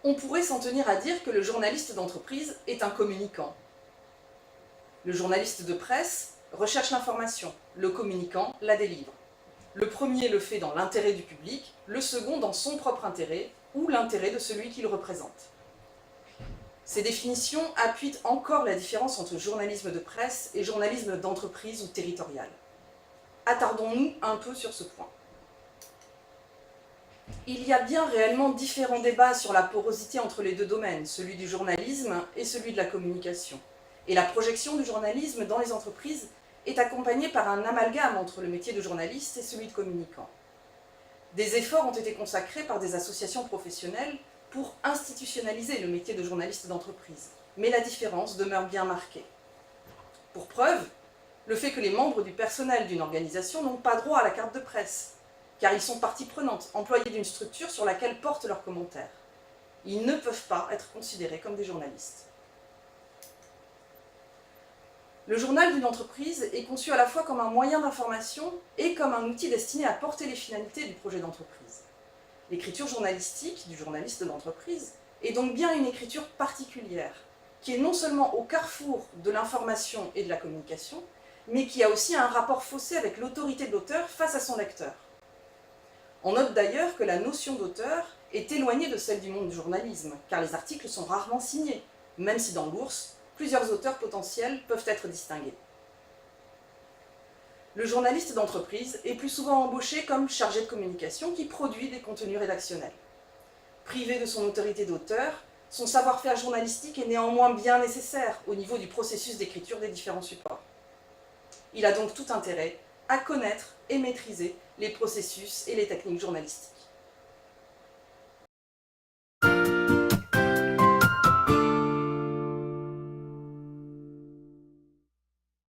On pourrait s'en tenir à dire que le journaliste d'entreprise est un communicant. Le journaliste de presse recherche l'information, le communicant la délivre. Le premier le fait dans l'intérêt du public, le second dans son propre intérêt ou l'intérêt de celui qu'il représente. Ces définitions appuient encore la différence entre journalisme de presse et journalisme d'entreprise ou territorial. Attardons-nous un peu sur ce point. Il y a bien réellement différents débats sur la porosité entre les deux domaines, celui du journalisme et celui de la communication. Et la projection du journalisme dans les entreprises est accompagnée par un amalgame entre le métier de journaliste et celui de communicant. Des efforts ont été consacrés par des associations professionnelles pour institutionnaliser le métier de journaliste d'entreprise, mais la différence demeure bien marquée. Pour preuve, le fait que les membres du personnel d'une organisation n'ont pas droit à la carte de presse, car ils sont partie prenante, employés d'une structure sur laquelle portent leurs commentaires. Ils ne peuvent pas être considérés comme des journalistes. Le journal d'une entreprise est conçu à la fois comme un moyen d'information et comme un outil destiné à porter les finalités du projet d'entreprise. L'écriture journalistique du journaliste d'entreprise est donc bien une écriture particulière, qui est non seulement au carrefour de l'information et de la communication, mais qui a aussi un rapport faussé avec l'autorité de l'auteur face à son lecteur. On note d'ailleurs que la notion d'auteur est éloignée de celle du monde du journalisme, car les articles sont rarement signés, même si dans l'ours, plusieurs auteurs potentiels peuvent être distingués. Le journaliste d'entreprise est plus souvent embauché comme chargé de communication qui produit des contenus rédactionnels. Privé de son autorité d'auteur, son savoir-faire journalistique est néanmoins bien nécessaire au niveau du processus d'écriture des différents supports. Il a donc tout intérêt à connaître et maîtriser les processus et les techniques journalistiques.